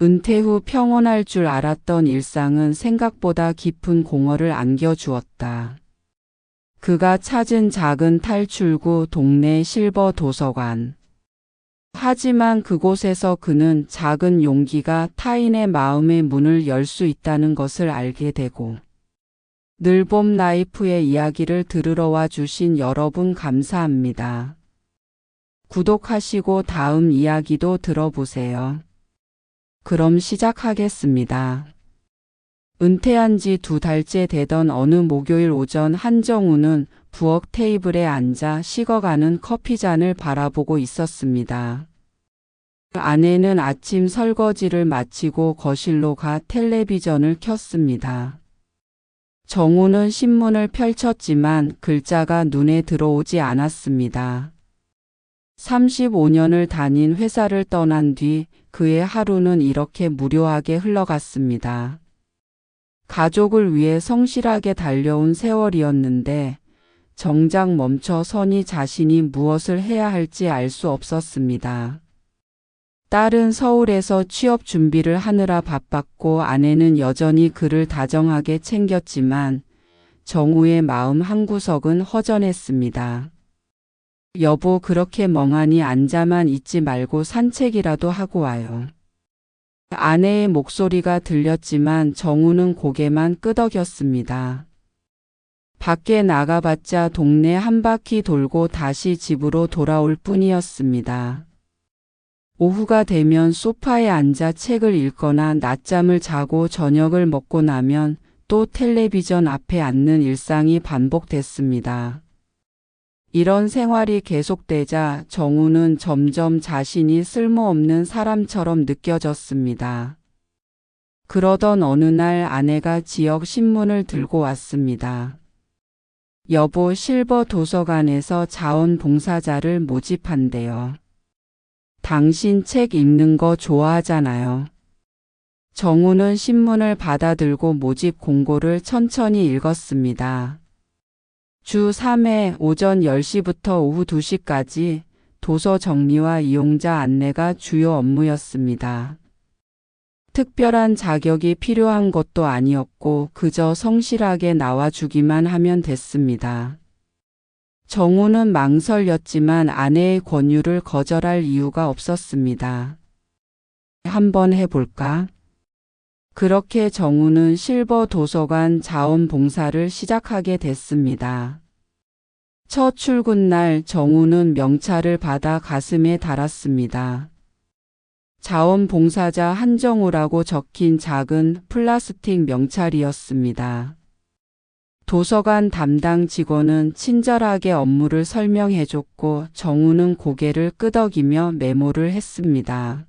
은퇴 후 평온할 줄 알았던 일상은 생각보다 깊은 공허를 안겨주었다. 그가 찾은 작은 탈출구 동네 실버 도서관. 하지만 그곳에서 그는 작은 용기가 타인의 마음의 문을 열 수 있다는 것을 알게 되고, 늘봄 라이프의 이야기를 들으러 와 주신 여러분 감사합니다. 구독하시고 다음 이야기도 들어보세요. 그럼 시작하겠습니다. 은퇴한 지 2달째 되던 어느 목요일 오전 한정우는 부엌 테이블에 앉아 식어가는 커피잔을 바라보고 있었습니다. 아내는 아침 설거지를 마치고 거실로 가 텔레비전을 켰습니다. 정우는 신문을 펼쳤지만 글자가 눈에 들어오지 않았습니다. 35년을 다닌 회사를 떠난 뒤 그의 하루는 이렇게 무료하게 흘러갔습니다. 가족을 위해 성실하게 달려온 세월이었는데 정작 멈춰 서니 자신이 무엇을 해야 할지 알 수 없었습니다. 딸은 서울에서 취업 준비를 하느라 바빴고 아내는 여전히 그를 다정하게 챙겼지만 정우의 마음 한구석은 허전했습니다. 여보, 그렇게 멍하니 앉아만 있지 말고 산책이라도 하고 와요. 아내의 목소리가 들렸지만 정우는 고개만 끄덕였습니다. 밖에 나가봤자 동네 한 바퀴 돌고 다시 집으로 돌아올 뿐이었습니다. 오후가 되면 소파에 앉아 책을 읽거나 낮잠을 자고 저녁을 먹고 나면 또 텔레비전 앞에 앉는 일상이 반복됐습니다. 이런 생활이 계속되자 정우는 점점 자신이 쓸모없는 사람처럼 느껴졌습니다. 그러던 어느 날 아내가 지역 신문을 들고 왔습니다. 여보, 실버 도서관에서 자원봉사자를 모집한대요. 당신 책 읽는 거 좋아하잖아요. 정우는 신문을 받아들고 모집 공고를 천천히 읽었습니다. 주 3회 오전 10시부터 오후 2시까지 도서 정리와 이용자 안내가 주요 업무였습니다. 특별한 자격이 필요한 것도 아니었고 그저 성실하게 나와주기만 하면 됐습니다. 정우는 망설였지만 아내의 권유를 거절할 이유가 없었습니다. 한번 해볼까? 그렇게 정우는 실버 도서관 자원봉사를 시작하게 됐습니다. 첫 출근 날 정우는 명찰을 받아 가슴에 달았습니다. 자원봉사자 한정우라고 적힌 작은 플라스틱 명찰이었습니다. 도서관 담당 직원은 친절하게 업무를 설명해줬고 정우는 고개를 끄덕이며 메모를 했습니다.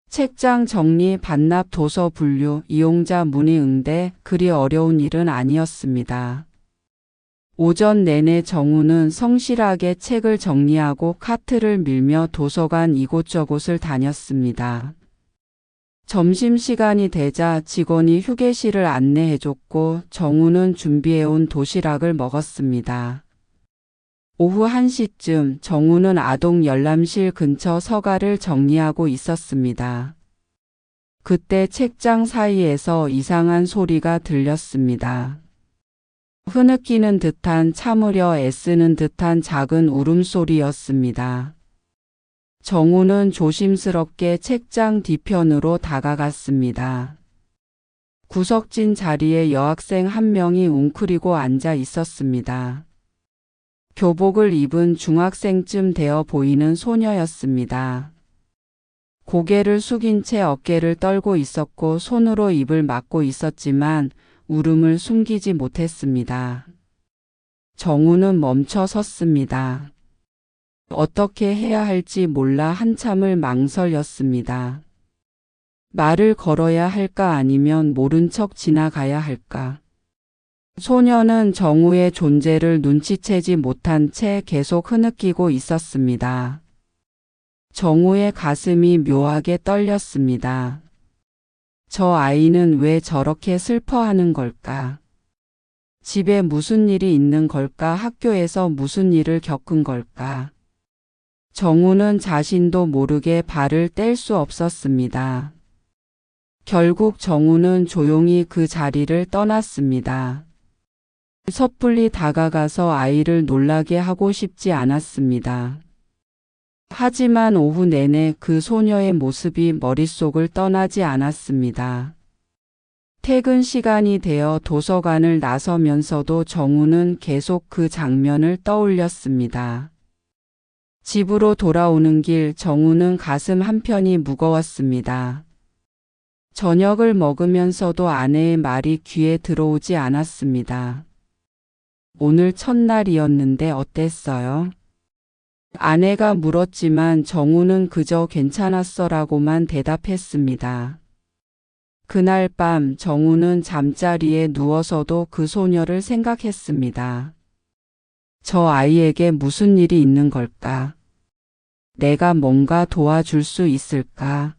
책장 정리, 반납, 도서 분류, 이용자 문의 응대, 그리 어려운 일은 아니었습니다. 오전 내내 정우는 성실하게 책을 정리하고 카트를 밀며 도서관 이곳저곳을 다녔습니다. 점심시간이 되자 직원이 휴게실을 안내해줬고 정우는 준비해온 도시락을 먹었습니다. 오후 1시쯤 정우는 아동 열람실 근처 서가를 정리하고 있었습니다. 그때 책장 사이에서 이상한 소리가 들렸습니다. 흐느끼는 듯한, 참으려 애쓰는 듯한 작은 울음소리였습니다. 정우는 조심스럽게 책장 뒤편으로 다가갔습니다. 구석진 자리에 여학생 한 명이 웅크리고 앉아 있었습니다. 교복을 입은 중학생쯤 되어 보이는 소녀였습니다. 고개를 숙인 채 어깨를 떨고 있었고 손으로 입을 막고 있었지만 울음을 숨기지 못했습니다. 정우는 멈춰 섰습니다. 어떻게 해야 할지 몰라 한참을 망설였습니다. 말을 걸어야 할까 아니면 모른 척 지나가야 할까. 소녀는 정우의 존재를 눈치채지 못한 채 계속 흐느끼고 있었습니다. 정우의 가슴이 묘하게 떨렸습니다. 저 아이는 왜 저렇게 슬퍼하는 걸까? 집에 무슨 일이 있는 걸까? 학교에서 무슨 일을 겪은 걸까? 정우는 자신도 모르게 발을 뗄 수 없었습니다. 결국 정우는 조용히 그 자리를 떠났습니다. 섣불리 다가가서 아이를 놀라게 하고 싶지 않았습니다. 하지만 오후 내내 그 소녀의 모습이 머릿속을 떠나지 않았습니다. 퇴근 시간이 되어 도서관을 나서면서도 정우는 계속 그 장면을 떠올렸습니다. 집으로 돌아오는 길 정우는 가슴 한편이 무거웠습니다. 저녁을 먹으면서도 아내의 말이 귀에 들어오지 않았습니다. 오늘 첫날이었는데 어땠어요? 아내가 물었지만 정우는 그저 괜찮았어라고만 대답했습니다. 그날 밤 정우는 잠자리에 누워서도 그 소녀를 생각했습니다. 저 아이에게 무슨 일이 있는 걸까? 내가 뭔가 도와줄 수 있을까?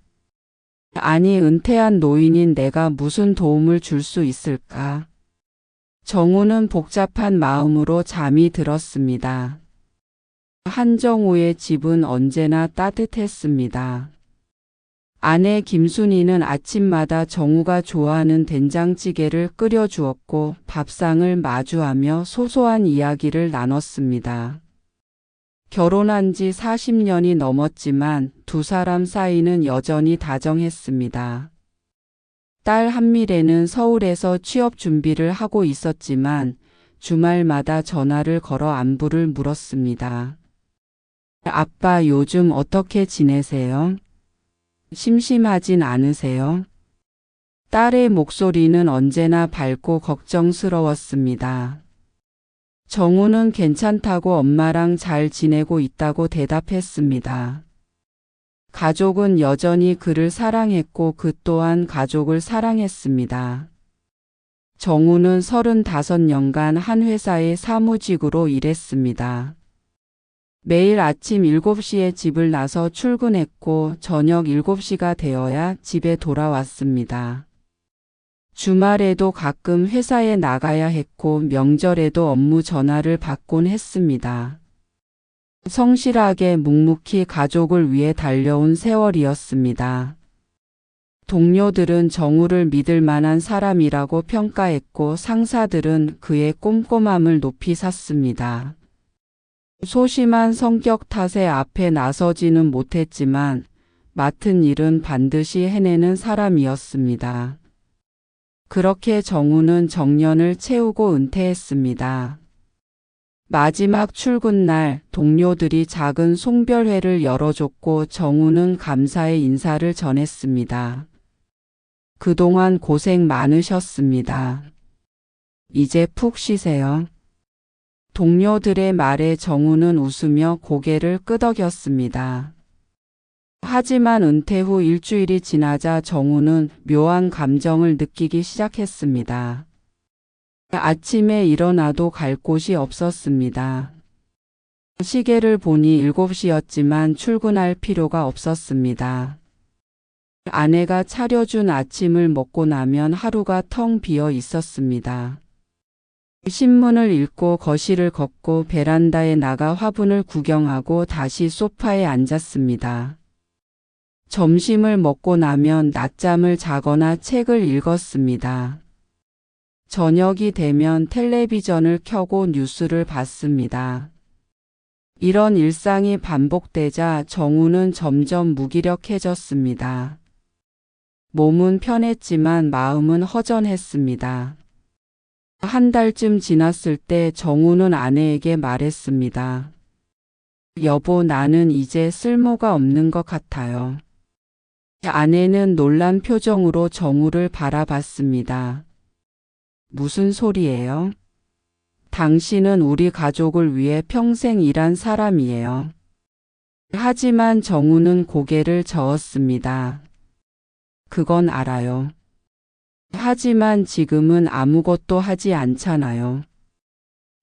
아니, 은퇴한 노인인 내가 무슨 도움을 줄 수 있을까? 정우는 복잡한 마음으로 잠이 들었습니다. 한정우의 집은 언제나 따뜻했습니다. 아내 김순이는 아침마다 정우가 좋아하는 된장찌개를 끓여주었고 밥상을 마주하며 소소한 이야기를 나눴습니다. 결혼한 지 40년이 넘었지만 두 사람 사이는 여전히 다정했습니다. 딸 한미래는 서울에서 취업 준비를 하고 있었지만 주말마다 전화를 걸어 안부를 물었습니다. 아빠 요즘 어떻게 지내세요? 심심하진 않으세요? 딸의 목소리는 언제나 밝고 걱정스러웠습니다. 정우는 괜찮다고 엄마랑 잘 지내고 있다고 대답했습니다. 가족은 여전히 그를 사랑했고 그 또한 가족을 사랑했습니다. 정우는 35년간 한 회사의 사무직으로 일했습니다. 매일 아침 7시에 집을 나서 출근했고 저녁 7시가 되어야 집에 돌아왔습니다. 주말에도 가끔 회사에 나가야 했고 명절에도 업무 전화를 받곤 했습니다. 성실하게 묵묵히 가족을 위해 달려온 세월이었습니다. 동료들은 정우를 믿을 만한 사람이라고 평가했고 상사들은 그의 꼼꼼함을 높이 샀습니다. 소심한 성격 탓에 앞에 나서지는 못했지만 맡은 일은 반드시 해내는 사람이었습니다. 그렇게 정우는 정년을 채우고 은퇴했습니다. 마지막 출근 날 동료들이 작은 송별회를 열어줬고 정우는 감사의 인사를 전했습니다. 그동안 고생 많으셨습니다. 이제 푹 쉬세요. 동료들의 말에 정우는 웃으며 고개를 끄덕였습니다. 하지만 은퇴 후 일주일이 지나자 정우는 묘한 감정을 느끼기 시작했습니다. 아침에 일어나도 갈 곳이 없었습니다. 시계를 보니 7시였지만 출근할 필요가 없었습니다. 아내가 차려준 아침을 먹고 나면 하루가 텅 비어 있었습니다. 신문을 읽고 거실을 걷고 베란다에 나가 화분을 구경하고 다시 소파에 앉았습니다. 점심을 먹고 나면 낮잠을 자거나 책을 읽었습니다. 저녁이 되면 텔레비전을 켜고 뉴스를 봤습니다. 이런 일상이 반복되자 정우는 점점 무기력해졌습니다. 몸은 편했지만 마음은 허전했습니다. 한 달쯤 지났을 때 정우는 아내에게 말했습니다. 여보, 나는 이제 쓸모가 없는 것 같아요. 아내는 놀란 표정으로 정우를 바라봤습니다. 무슨 소리예요? 당신은 우리 가족을 위해 평생 일한 사람이에요. 하지만 정우는 고개를 저었습니다. 그건 알아요. 하지만 지금은 아무것도 하지 않잖아요.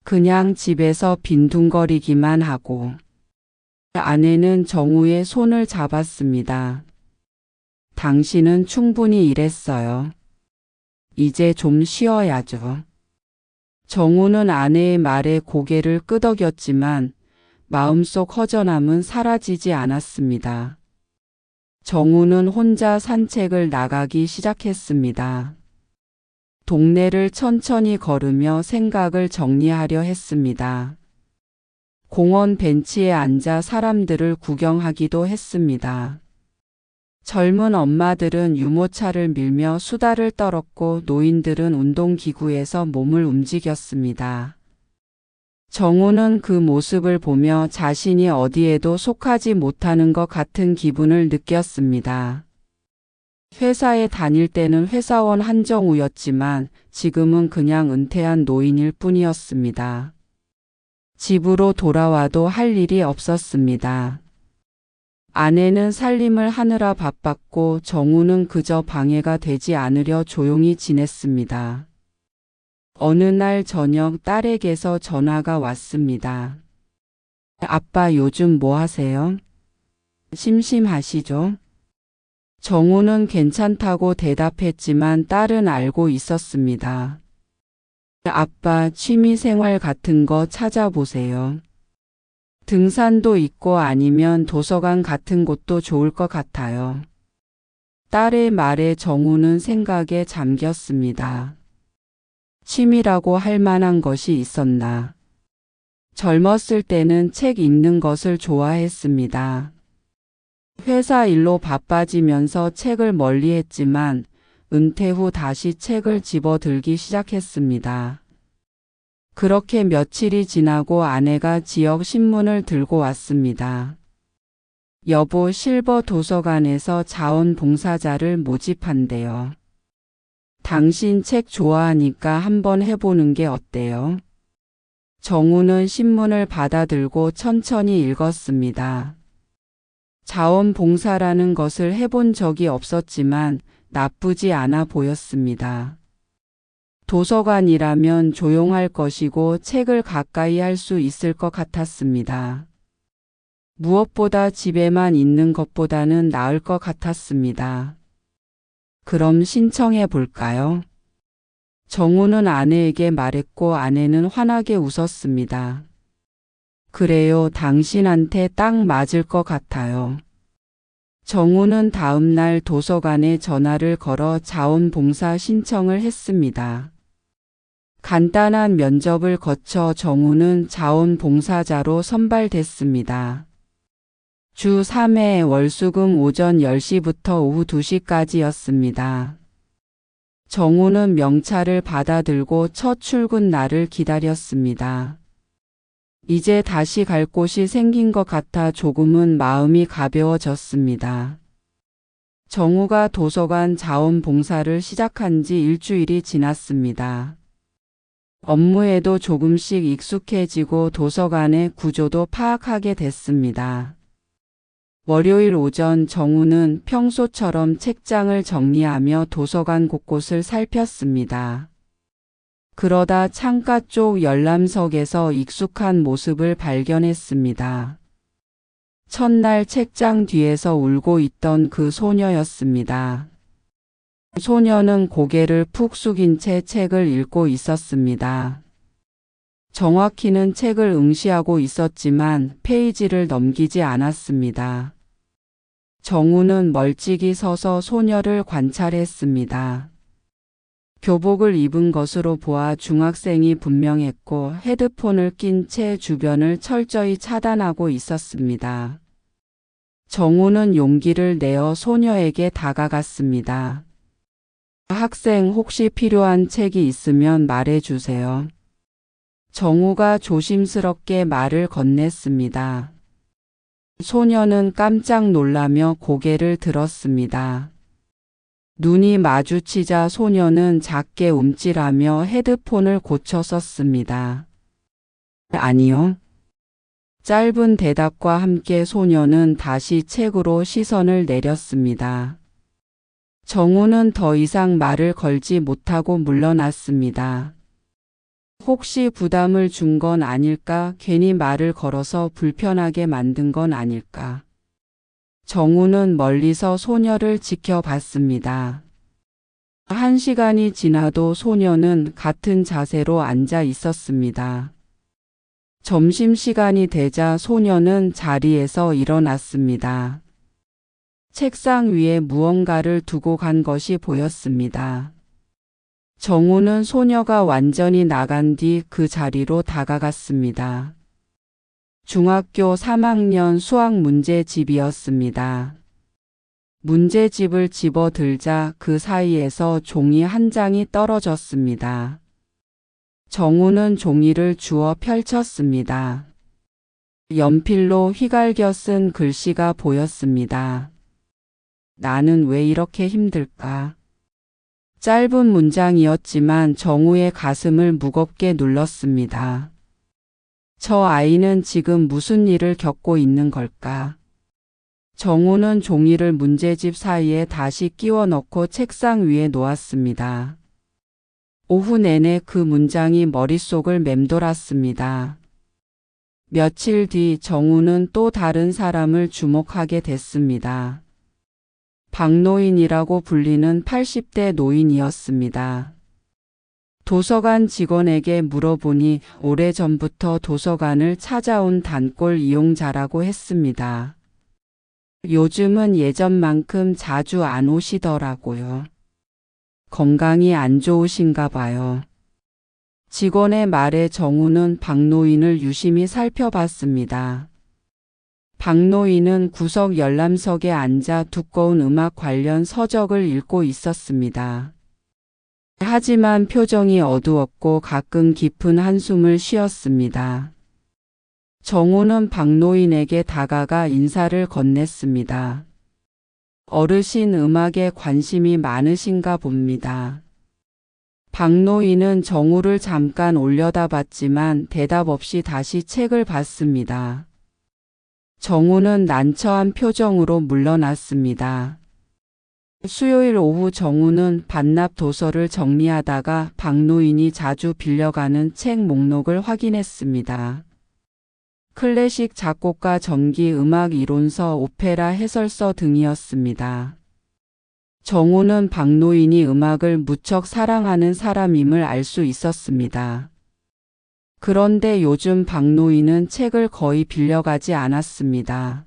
그냥 집에서 빈둥거리기만 하고. 아내는 정우의 손을 잡았습니다. 당신은 충분히 일했어요. 이제 좀 쉬어야죠. 정우는 아내의 말에 고개를 끄덕였지만 마음속 허전함은 사라지지 않았습니다. 정우는 혼자 산책을 나가기 시작했습니다. 동네를 천천히 걸으며 생각을 정리하려 했습니다. 공원 벤치에 앉아 사람들을 구경하기도 했습니다. 젊은 엄마들은 유모차를 밀며 수다를 떨었고 노인들은 운동기구에서 몸을 움직였습니다. 정우는 그 모습을 보며 자신이 어디에도 속하지 못하는 것 같은 기분을 느꼈습니다. 회사에 다닐 때는 회사원 한정우였지만 지금은 그냥 은퇴한 노인일 뿐이었습니다. 집으로 돌아와도 할 일이 없었습니다. 아내는 살림을 하느라 바빴고 정우는 그저 방해가 되지 않으려 조용히 지냈습니다. 어느 날 저녁 딸에게서 전화가 왔습니다. 아빠 요즘 뭐 하세요? 심심하시죠? 정우는 괜찮다고 대답했지만 딸은 알고 있었습니다. 아빠 취미생활 같은 거 찾아보세요. 등산도 있고 아니면 도서관 같은 곳도 좋을 것 같아요. 딸의 말에 정우는 생각에 잠겼습니다. 취미라고 할 만한 것이 있었나. 젊었을 때는 책 읽는 것을 좋아했습니다. 회사 일로 바빠지면서 책을 멀리했지만 은퇴 후 다시 책을 집어들기 시작했습니다. 그렇게 며칠이 지나고 아내가 지역 신문을 들고 왔습니다. 여보, 실버 도서관에서 자원봉사자를 모집한대요. 당신 책 좋아하니까 한번 해보는 게 어때요? 정우는 신문을 받아들고 천천히 읽었습니다. 자원봉사라는 것을 해본 적이 없었지만 나쁘지 않아 보였습니다. 도서관이라면 조용할 것이고 책을 가까이 할 수 있을 것 같았습니다. 무엇보다 집에만 있는 것보다는 나을 것 같았습니다. 그럼 신청해 볼까요? 정우는 아내에게 말했고 아내는 환하게 웃었습니다. 그래요, 당신한테 딱 맞을 것 같아요. 정우는 다음 날 도서관에 전화를 걸어 자원봉사 신청을 했습니다. 간단한 면접을 거쳐 정우는 자원봉사자로 선발됐습니다. 주 3회 월수금 오전 10시부터 오후 2시까지였습니다. 정우는 명찰을 받아들고 첫 출근 날을 기다렸습니다. 이제 다시 갈 곳이 생긴 것 같아 조금은 마음이 가벼워졌습니다. 정우가 도서관 자원봉사를 시작한 지 일주일이 지났습니다. 업무에도 조금씩 익숙해지고 도서관의 구조도 파악하게 됐습니다. 월요일 오전 정우는 평소처럼 책장을 정리하며 도서관 곳곳을 살폈습니다. 그러다 창가 쪽 열람석에서 익숙한 모습을 발견했습니다. 첫날 책장 뒤에서 울고 있던 그 소녀였습니다. 소녀는 고개를 푹 숙인 채 책을 읽고 있었습니다. 정확히는 책을 응시하고 있었지만 페이지를 넘기지 않았습니다. 정우는 멀찍이 서서 소녀를 관찰했습니다. 교복을 입은 것으로 보아 중학생이 분명했고 헤드폰을 낀 채 주변을 철저히 차단하고 있었습니다. 정우는 용기를 내어 소녀에게 다가갔습니다. 학생, 혹시 필요한 책이 있으면 말해주세요. 정우가 조심스럽게 말을 건넸습니다. 소녀는 깜짝 놀라며 고개를 들었습니다. 눈이 마주치자 소녀는 작게 움찔하며 헤드폰을 고쳐 썼습니다. 아니요. 짧은 대답과 함께 소녀는 다시 책으로 시선을 내렸습니다. 정우는 더 이상 말을 걸지 못하고 물러났습니다. 혹시 부담을 준 건 아닐까? 괜히 말을 걸어서 불편하게 만든 건 아닐까? 정우는 멀리서 소녀를 지켜봤습니다. 1시간이 지나도 소녀는 같은 자세로 앉아 있었습니다. 점심시간이 되자 소녀는 자리에서 일어났습니다. 책상 위에 무언가를 두고 간 것이 보였습니다. 정우는 소녀가 완전히 나간 뒤 그 자리로 다가갔습니다. 중학교 3학년 수학 문제집이었습니다. 문제집을 집어들자 그 사이에서 종이 한 장이 떨어졌습니다. 정우는 종이를 주워 펼쳤습니다. 연필로 휘갈겨 쓴 글씨가 보였습니다. 나는 왜 이렇게 힘들까? 짧은 문장이었지만 정우의 가슴을 무겁게 눌렀습니다. 저 아이는 지금 무슨 일을 겪고 있는 걸까? 정우는 종이를 문제집 사이에 다시 끼워 넣고 책상 위에 놓았습니다. 오후 내내 그 문장이 머릿속을 맴돌았습니다. 며칠 뒤 정우는 또 다른 사람을 주목하게 됐습니다. 박노인이라고 불리는 80대 노인이었습니다. 도서관 직원에게 물어보니 오래전부터 도서관을 찾아온 단골 이용자라고 했습니다. 요즘은 예전만큼 자주 안 오시더라고요. 건강이 안 좋으신가 봐요. 직원의 말에 정우는 박노인을 유심히 살펴봤습니다. 박노인은 구석 열람석에 앉아 두꺼운 음악 관련 서적을 읽고 있었습니다. 하지만 표정이 어두웠고 가끔 깊은 한숨을 쉬었습니다. 정우는 박노인에게 다가가 인사를 건넸습니다. 어르신 음악에 관심이 많으신가 봅니다. 박노인은 정우를 잠깐 올려다봤지만 대답 없이 다시 책을 봤습니다. 정우는 난처한 표정으로 물러났습니다. 수요일 오후 정우는 반납 도서를 정리하다가 박노인이 자주 빌려가는 책 목록을 확인했습니다. 클래식 작곡가 전기 음악 이론서, 오페라 해설서 등이었습니다. 정우는 박노인이 음악을 무척 사랑하는 사람임을 알 수 있었습니다. 그런데 요즘 박노인은 책을 거의 빌려가지 않았습니다.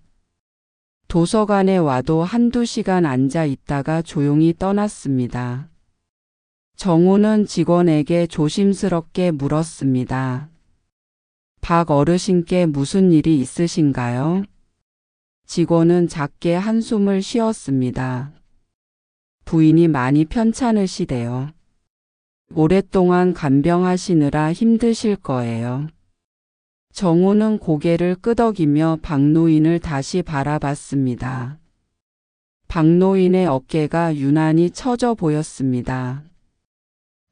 도서관에 와도 한두 시간 앉아 있다가 조용히 떠났습니다. 정우는 직원에게 조심스럽게 물었습니다. 박 어르신께 무슨 일이 있으신가요? 직원은 작게 한숨을 쉬었습니다. 부인이 많이 편찮으시대요. 오랫동안 간병하시느라 힘드실 거예요. 정우는 고개를 끄덕이며 박노인을 다시 바라봤습니다. 박노인의 어깨가 유난히 처져 보였습니다.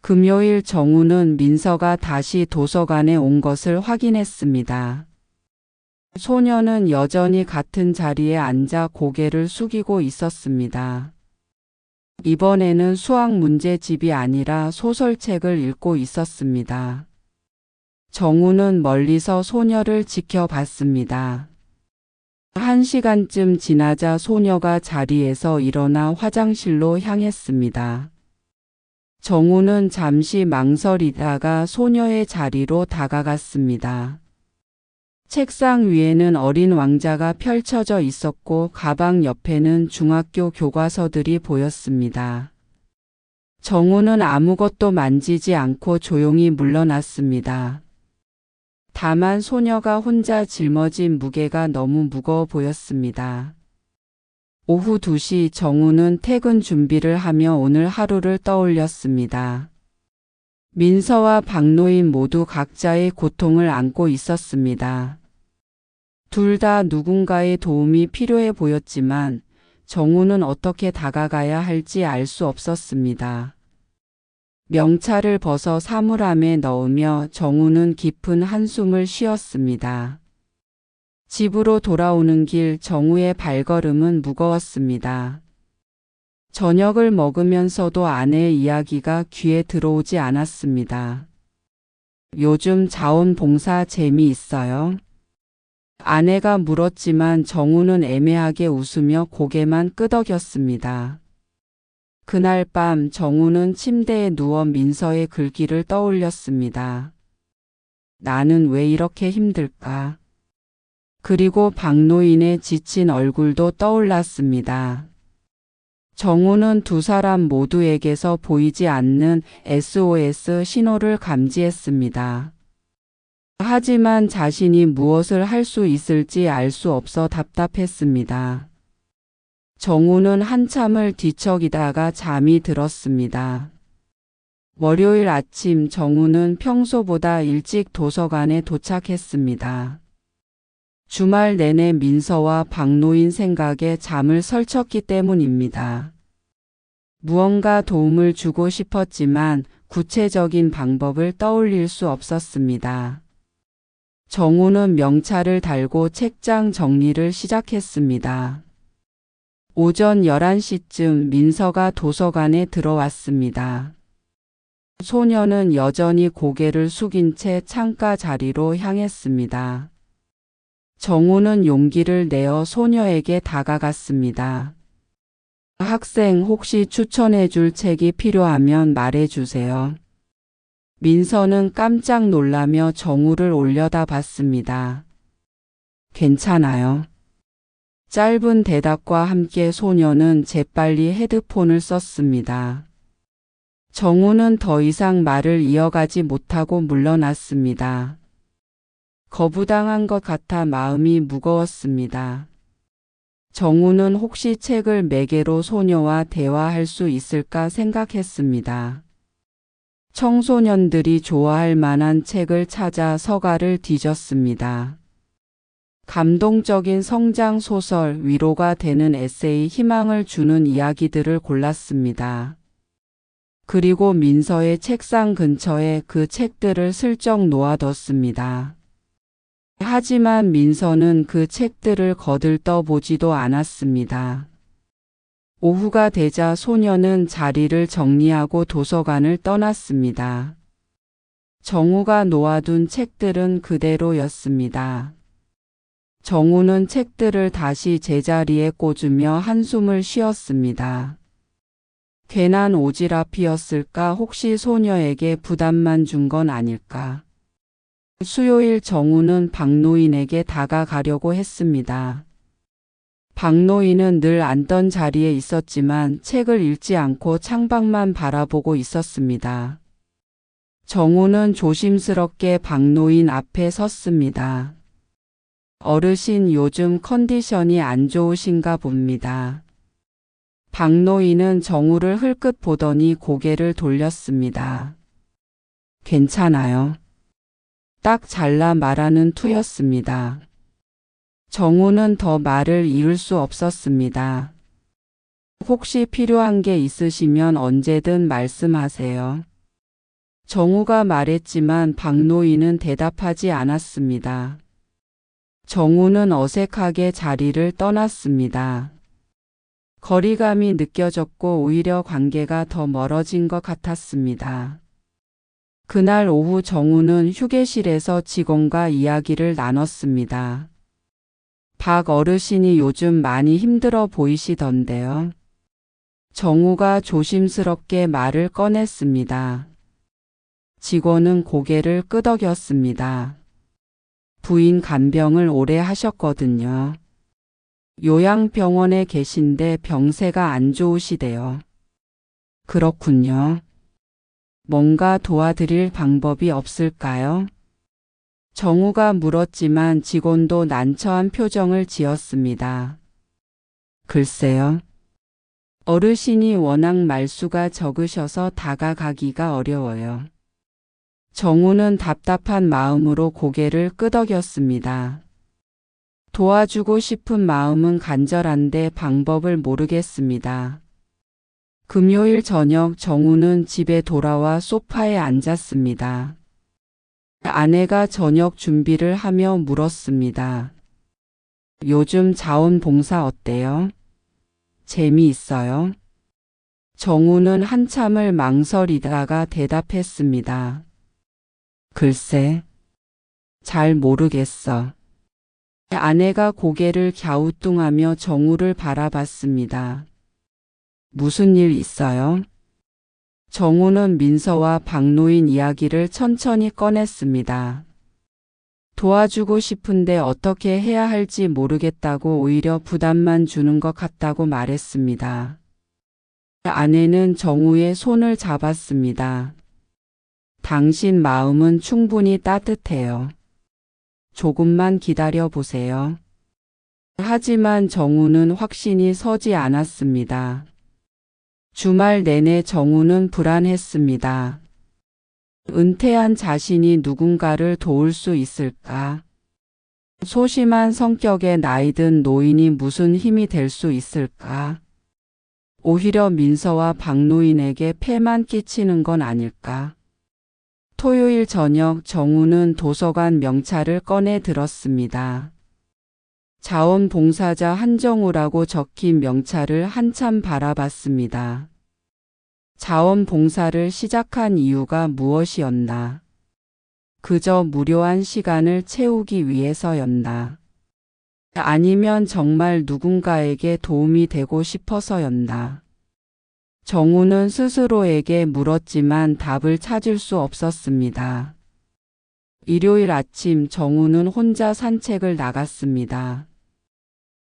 금요일 정우는 민서가 다시 도서관에 온 것을 확인했습니다. 소녀는 여전히 같은 자리에 앉아 고개를 숙이고 있었습니다. 이번에는 수학 문제집이 아니라 소설책을 읽고 있었습니다. 정우는 멀리서 소녀를 지켜봤습니다. 1시간쯤 지나자 소녀가 자리에서 일어나 화장실로 향했습니다. 정우는 잠시 망설이다가 소녀의 자리로 다가갔습니다. 책상 위에는 어린 왕자가 펼쳐져 있었고 가방 옆에는 중학교 교과서들이 보였습니다. 정우는 아무것도 만지지 않고 조용히 물러났습니다. 다만 소녀가 혼자 짊어진 무게가 너무 무거워 보였습니다. 오후 2시 정우는 퇴근 준비를 하며 오늘 하루를 떠올렸습니다. 민서와 박노인 모두 각자의 고통을 안고 있었습니다. 둘 다 누군가의 도움이 필요해 보였지만 정우는 어떻게 다가가야 할지 알 수 없었습니다. 명찰을 벗어 사물함에 넣으며 정우는 깊은 한숨을 쉬었습니다. 집으로 돌아오는 길 정우의 발걸음은 무거웠습니다. 저녁을 먹으면서도 아내의 이야기가 귀에 들어오지 않았습니다. 요즘 자원봉사 재미있어요? 아내가 물었지만 정우는 애매하게 웃으며 고개만 끄덕였습니다. 그날 밤 정우는 침대에 누워 민서의 글귀를 떠올렸습니다. 나는 왜 이렇게 힘들까? 그리고 박노인의 지친 얼굴도 떠올랐습니다. 정우는 두 사람 모두에게서 보이지 않는 SOS 신호를 감지했습니다. 하지만 자신이 무엇을 할 수 있을지 알 수 없어 답답했습니다. 정우는 한참을 뒤척이다가 잠이 들었습니다. 월요일 아침 정우는 평소보다 일찍 도서관에 도착했습니다. 주말 내내 민서와 박노인 생각에 잠을 설쳤기 때문입니다. 무언가 도움을 주고 싶었지만 구체적인 방법을 떠올릴 수 없었습니다. 정우는 명찰을 달고 책장 정리를 시작했습니다. 오전 11시쯤 민서가 도서관에 들어왔습니다. 소녀는 여전히 고개를 숙인 채 창가 자리로 향했습니다. 정우는 용기를 내어 소녀에게 다가갔습니다. 학생, 혹시 추천해 줄 책이 필요하면 말해 주세요. 민서는 깜짝 놀라며 정우를 올려다봤습니다. 괜찮아요. 짧은 대답과 함께 소녀는 재빨리 헤드폰을 썼습니다. 정우는 더 이상 말을 이어가지 못하고 물러났습니다. 거부당한 것 같아 마음이 무거웠습니다. 정우는 혹시 책을 매개로 소녀와 대화할 수 있을까 생각했습니다. 청소년들이 좋아할 만한 책을 찾아 서가를 뒤졌습니다. 감동적인 성장 소설, 위로가 되는 에세이, 희망을 주는 이야기들을 골랐습니다. 그리고 민서의 책상 근처에 그 책들을 슬쩍 놓아뒀습니다. 하지만 민서는 그 책들을 거들떠보지도 않았습니다. 오후가 되자 소녀는 자리를 정리하고 도서관을 떠났습니다. 정우가 놓아둔 책들은 그대로였습니다. 정우는 책들을 다시 제자리에 꽂으며 한숨을 쉬었습니다. 괜한 오지랖이었을까? 혹시 소녀에게 부담만 준 건 아닐까? 수요일 정우는 박노인에게 다가가려고 했습니다. 박노인은 늘 앉던 자리에 있었지만 책을 읽지 않고 창밖만 바라보고 있었습니다. 정우는 조심스럽게 박노인 앞에 섰습니다. 어르신, 요즘 컨디션이 안 좋으신가 봅니다. 박노인은 정우를 흘끗 보더니 고개를 돌렸습니다. 괜찮아요. 딱 잘라 말하는 투였습니다. 정우는 더 말을 이을 수 없었습니다. 혹시 필요한 게 있으시면 언제든 말씀하세요. 정우가 말했지만 박노인은 대답하지 않았습니다. 정우는 어색하게 자리를 떠났습니다. 거리감이 느껴졌고 오히려 관계가 더 멀어진 것 같았습니다. 그날 오후 정우는 휴게실에서 직원과 이야기를 나눴습니다. 박 어르신이 요즘 많이 힘들어 보이시던데요. 정우가 조심스럽게 말을 꺼냈습니다. 직원은 고개를 끄덕였습니다. 부인 간병을 오래 하셨거든요. 요양병원에 계신데 병세가 안 좋으시대요. 그렇군요. 뭔가 도와드릴 방법이 없을까요? 정우가 물었지만 직원도 난처한 표정을 지었습니다. 글쎄요. 어르신이 워낙 말수가 적으셔서 다가가기가 어려워요. 정우는 답답한 마음으로 고개를 끄덕였습니다. 도와주고 싶은 마음은 간절한데 방법을 모르겠습니다. 금요일 저녁 정우는 집에 돌아와 소파에 앉았습니다. 아내가 저녁 준비를 하며 물었습니다. 요즘 자원봉사 어때요? 재미있어요? 정우는 한참을 망설이다가 대답했습니다. 글쎄, 잘 모르겠어. 아내가 고개를 갸우뚱하며 정우를 바라봤습니다. 무슨 일 있어요? 정우는 민서와 박노인 이야기를 천천히 꺼냈습니다. 도와주고 싶은데 어떻게 해야 할지 모르겠다고 오히려 부담만 주는 것 같다고 말했습니다. 아내는 정우의 손을 잡았습니다. 당신 마음은 충분히 따뜻해요. 조금만 기다려 보세요. 하지만 정우는 확신이 서지 않았습니다. 주말 내내 정우는 불안했습니다. 은퇴한 자신이 누군가를 도울 수 있을까? 소심한 성격의 나이든 노인이 무슨 힘이 될 수 있을까? 오히려 민서와 박노인에게 폐만 끼치는 건 아닐까? 토요일 저녁 정우는 도서관 명찰을 꺼내 들었습니다. 자원봉사자 한정우라고 적힌 명찰을 한참 바라봤습니다. 자원봉사를 시작한 이유가 무엇이었나? 그저 무료한 시간을 채우기 위해서였나? 아니면 정말 누군가에게 도움이 되고 싶어서였나? 정우는 스스로에게 물었지만 답을 찾을 수 없었습니다. 일요일 아침 정우는 혼자 산책을 나갔습니다.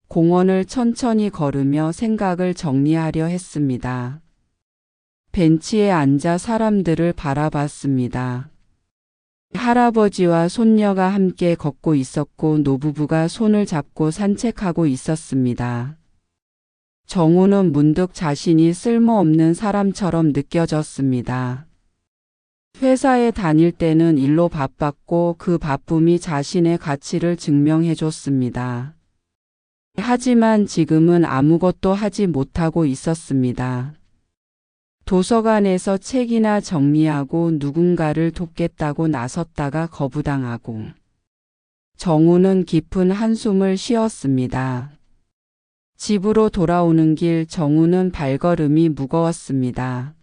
공원을 천천히 걸으며 생각을 정리하려 했습니다. 벤치에 앉아 사람들을 바라봤습니다. 할아버지와 손녀가 함께 걷고 있었고 노부부가 손을 잡고 산책하고 있었습니다. 정우는 문득 자신이 쓸모없는 사람처럼 느껴졌습니다. 회사에 다닐 때는 일로 바빴고 그 바쁨이 자신의 가치를 증명해줬습니다. 하지만 지금은 아무것도 하지 못하고 있었습니다. 도서관에서 책이나 정리하고 누군가를 돕겠다고 나섰다가 거부당하고 정우는 깊은 한숨을 쉬었습니다. 집으로 돌아오는 길 정우는 발걸음이 무거웠습니다.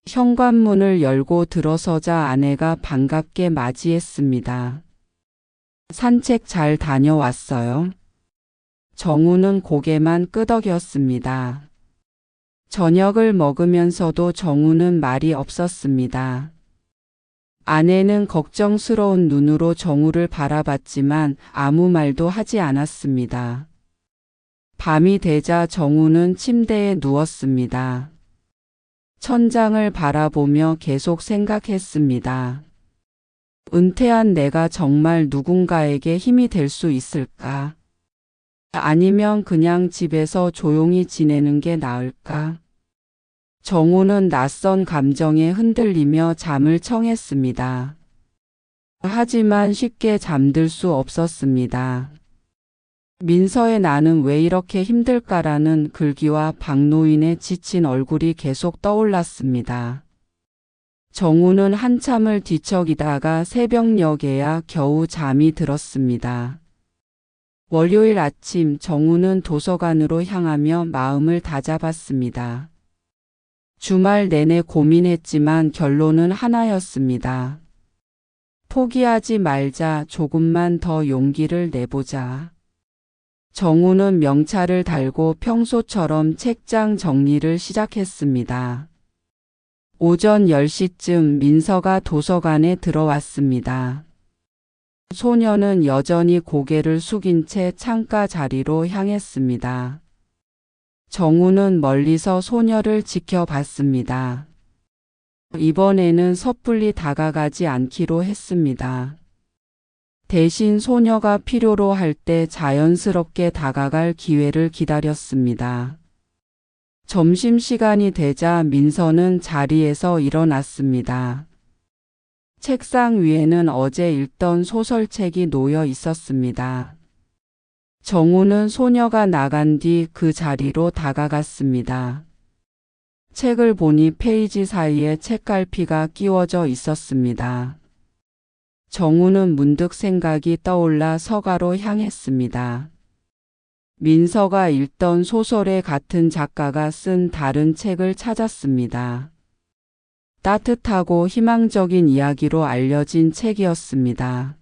현관문을 열고 들어서자 아내가 반갑게 맞이했습니다. 산책 잘 다녀왔어요? 정우는 고개만 끄덕였습니다. 저녁을 먹으면서도 정우는 말이 없었습니다. 아내는 걱정스러운 눈으로 정우를 바라봤지만 아무 말도 하지 않았습니다. 밤이 되자 정우는 침대에 누웠습니다. 천장을 바라보며 계속 생각했습니다. 은퇴한 내가 정말 누군가에게 힘이 될 수 있을까? 아니면 그냥 집에서 조용히 지내는 게 나을까? 정우는 낯선 감정에 흔들리며 잠을 청했습니다. 하지만 쉽게 잠들 수 없었습니다. 민서의 나는 왜 이렇게 힘들까라는 글귀와 박노인의 지친 얼굴이 계속 떠올랐습니다. 정우는 한참을 뒤척이다가 새벽녘에야 겨우 잠이 들었습니다. 월요일 아침 정우는 도서관으로 향하며 마음을 다잡았습니다. 주말 내내 고민했지만 결론은 하나였습니다. 포기하지 말자, 조금만 더 용기를 내보자. 정우는 명찰을 달고 평소처럼 책장 정리를 시작했습니다. 오전 10시쯤 민서가 도서관에 들어왔습니다. 소녀는 여전히 고개를 숙인 채 창가 자리로 향했습니다. 정우는 멀리서 소녀를 지켜봤습니다. 이번에는 섣불리 다가가지 않기로 했습니다. 대신 소녀가 필요로 할 때 자연스럽게 다가갈 기회를 기다렸습니다. 점심시간이 되자 민서는 자리에서 일어났습니다. 책상 위에는 어제 읽던 소설책이 놓여 있었습니다. 정우는 소녀가 나간 뒤 그 자리로 다가갔습니다. 책을 보니 페이지 사이에 책갈피가 끼워져 있었습니다. 정우는 문득 생각이 떠올라 서가로 향했습니다. 민서가 읽던 소설에 같은 작가가 쓴 다른 책을 찾았습니다. 따뜻하고 희망적인 이야기로 알려진 책이었습니다.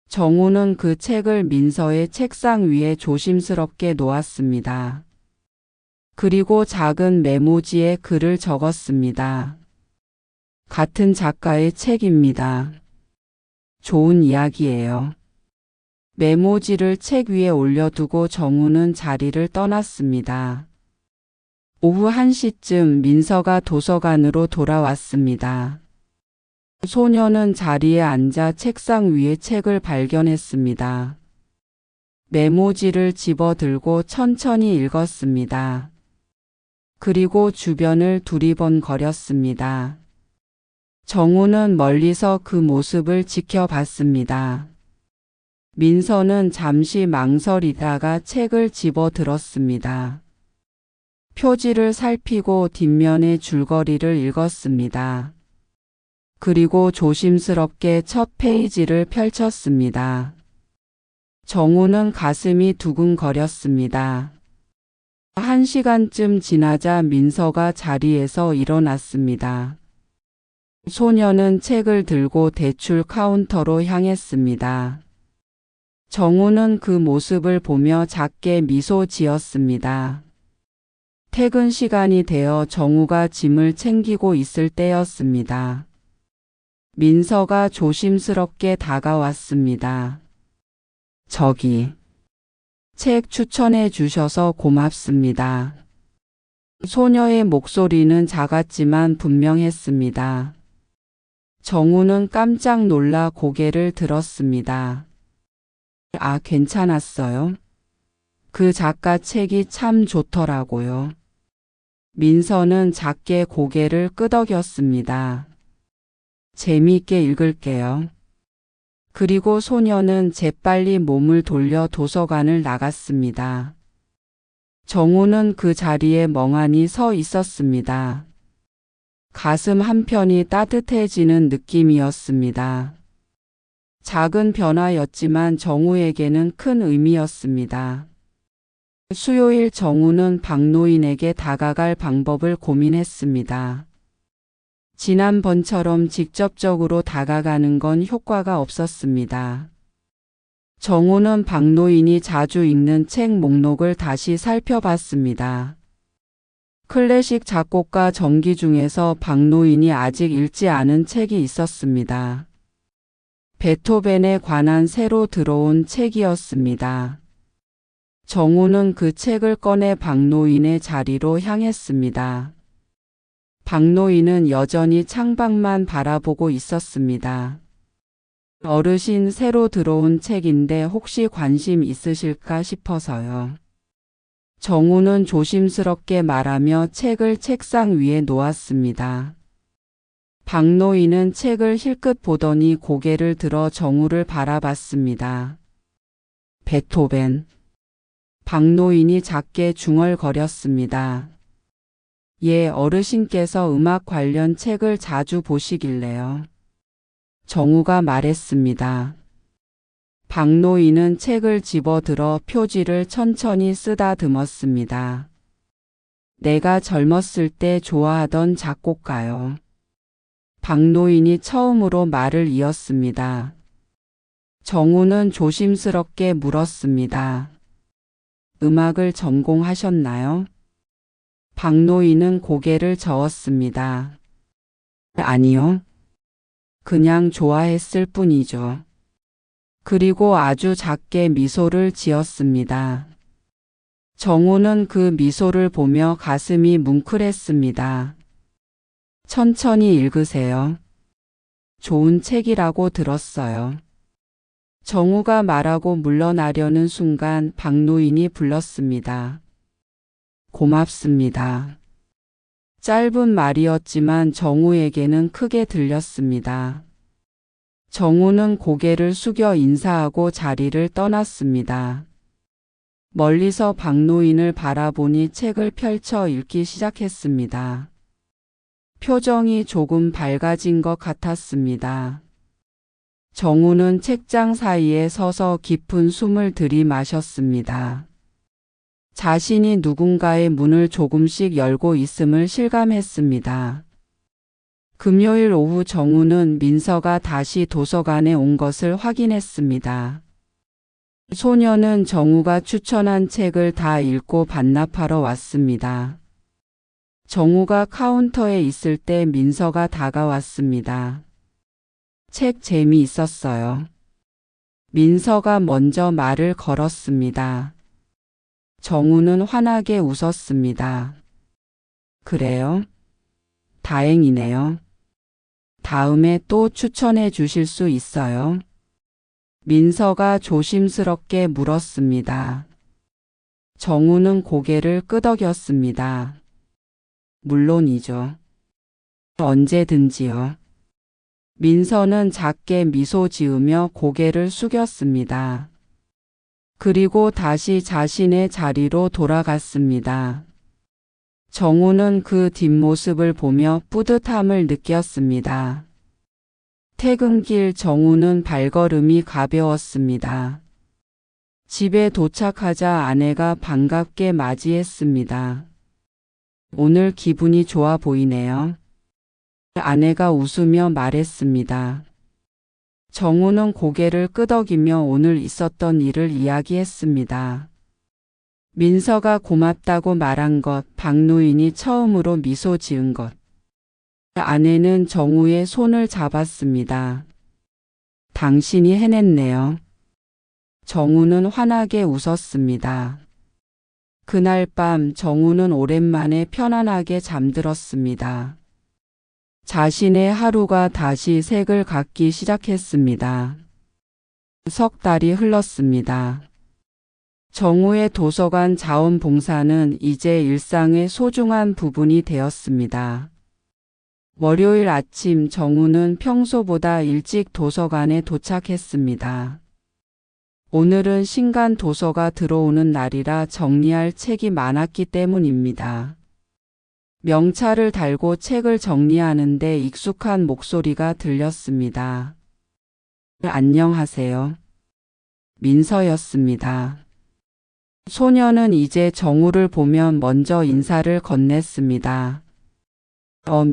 정우는 그 책을 민서의 책상 위에 조심스럽게 놓았습니다. 그리고 작은 메모지에 글을 적었습니다. 같은 작가의 책입니다. 좋은 이야기예요. 메모지를 책 위에 올려두고 정우는 자리를 떠났습니다. 오후 1시쯤 민서가 도서관으로 돌아왔습니다. 소녀는 자리에 앉아 책상 위에 책을 발견했습니다. 메모지를 집어들고 천천히 읽었습니다. 그리고 주변을 두리번거렸습니다. 정우는 멀리서 그 모습을 지켜봤습니다. 민서는 잠시 망설이다가 책을 집어들었습니다. 표지를 살피고 뒷면의 줄거리를 읽었습니다. 그리고 조심스럽게 첫 페이지를 펼쳤습니다. 정우는 가슴이 두근거렸습니다. 1시간쯤 지나자 민서가 자리에서 일어났습니다. 소녀는 책을 들고 대출 카운터로 향했습니다. 정우는 그 모습을 보며 작게 미소 지었습니다. 퇴근 시간이 되어 정우가 짐을 챙기고 있을 때였습니다. 민서가 조심스럽게 다가왔습니다. 저기, 책 추천해 주셔서 고맙습니다. 소녀의 목소리는 작았지만 분명했습니다. 정우는 깜짝 놀라 고개를 들었습니다. 아, 괜찮았어요? 그 작가 책이 참 좋더라고요. 민서는 작게 고개를 끄덕였습니다. 재미있게 읽을게요. 그리고 소녀는 재빨리 몸을 돌려 도서관을 나갔습니다. 정우는 그 자리에 멍하니 서 있었습니다. 가슴 한편이 따뜻해지는 느낌이었습니다. 작은 변화였지만 정우에게는 큰 의미였습니다. 수요일 정우는 박노인에게 다가갈 방법을 고민했습니다. 지난번처럼 직접적으로 다가가는 건 효과가 없었습니다. 정우는 박노인이 자주 읽는 책 목록을 다시 살펴봤습니다. 클래식 작곡가 전기 중에서 박노인이 아직 읽지 않은 책이 있었습니다. 베토벤에 관한 새로 들어온 책이었습니다. 정우는 그 책을 꺼내 박노인의 자리로 향했습니다. 박노인은 여전히 창밖만 바라보고 있었습니다. 어르신, 새로 들어온 책인데 혹시 관심 있으실까 싶어서요. 정우는 조심스럽게 말하며 책을 책상 위에 놓았습니다. 박노인은 책을 힐끗 보더니 고개를 들어 정우를 바라봤습니다. 베토벤. 박노인이 작게 중얼거렸습니다. 예, 어르신께서 음악 관련 책을 자주 보시길래요. 정우가 말했습니다. 박노인은 책을 집어들어 표지를 천천히 쓰다듬었습니다. 내가 젊었을 때 좋아하던 작곡가요. 박노인이 처음으로 말을 이었습니다. 정우는 조심스럽게 물었습니다. 음악을 전공하셨나요? 박노인은 고개를 저었습니다. 아니요. 그냥 좋아했을 뿐이죠. 그리고 아주 작게 미소를 지었습니다. 정우는 그 미소를 보며 가슴이 뭉클했습니다. 천천히 읽으세요. 좋은 책이라고 들었어요. 정우가 말하고 물러나려는 순간 박노인이 불렀습니다. 고맙습니다. 짧은 말이었지만 정우에게는 크게 들렸습니다. 정우는 고개를 숙여 인사하고 자리를 떠났습니다. 멀리서 박노인을 바라보니 책을 펼쳐 읽기 시작했습니다. 표정이 조금 밝아진 것 같았습니다. 정우는 책장 사이에 서서 깊은 숨을 들이마셨습니다. 자신이 누군가의 문을 조금씩 열고 있음을 실감했습니다. 금요일 오후 정우는 민서가 다시 도서관에 온 것을 확인했습니다. 소녀는 정우가 추천한 책을 다 읽고 반납하러 왔습니다. 정우가 카운터에 있을 때 민서가 다가왔습니다. 책 재미있었어요. 민서가 먼저 말을 걸었습니다. 정우는 환하게 웃었습니다. 그래요? 다행이네요. 다음에 또 추천해 주실 수 있어요? 민서가 조심스럽게 물었습니다. 정우는 고개를 끄덕였습니다. 물론이죠. 언제든지요. 민서는 작게 미소 지으며 고개를 숙였습니다. 그리고 다시 자신의 자리로 돌아갔습니다. 정우는 그 뒷모습을 보며 뿌듯함을 느꼈습니다. 퇴근길 정우는 발걸음이 가벼웠습니다. 집에 도착하자 아내가 반갑게 맞이했습니다. 오늘 기분이 좋아 보이네요. 아내가 웃으며 말했습니다. 정우는 고개를 끄덕이며 오늘 있었던 일을 이야기했습니다. 민서가 고맙다고 말한 것, 박노인이 처음으로 미소 지은 것. 아내는 정우의 손을 잡았습니다. 당신이 해냈네요. 정우는 환하게 웃었습니다. 그날 밤 정우는 오랜만에 편안하게 잠들었습니다. 자신의 하루가 다시 색을 갖기 시작했습니다. 석 달이 흘렀습니다. 정우의 도서관 자원봉사는 이제 일상의 소중한 부분이 되었습니다. 월요일 아침 정우는 평소보다 일찍 도서관에 도착했습니다. 오늘은 신간 도서가 들어오는 날이라 정리할 책이 많았기 때문입니다. 명찰을 달고 책을 정리하는데 익숙한 목소리가 들렸습니다. 안녕하세요. 민서였습니다. 소녀는 이제 정우를 보면 먼저 인사를 건넸습니다.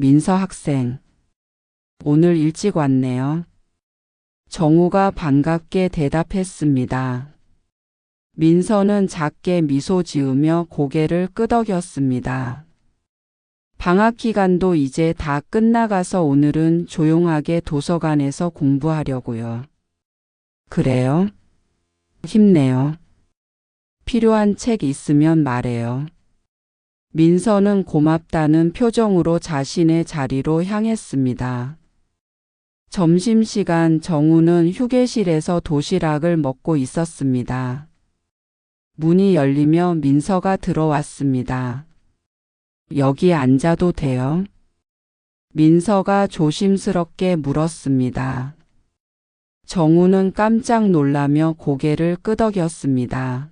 민서 학생. 오늘 일찍 왔네요. 정우가 반갑게 대답했습니다. 민서는 작게 미소 지으며 고개를 끄덕였습니다. 방학 기간도 이제 다 끝나가서 오늘은 조용하게 도서관에서 공부하려고요. 그래요? 힘내요. 필요한 책 있으면 말해요. 민서는 고맙다는 표정으로 자신의 자리로 향했습니다. 점심시간 정우는 휴게실에서 도시락을 먹고 있었습니다. 문이 열리며 민서가 들어왔습니다. 여기 앉아도 돼요? 민서가 조심스럽게 물었습니다. 정우는 깜짝 놀라며 고개를 끄덕였습니다.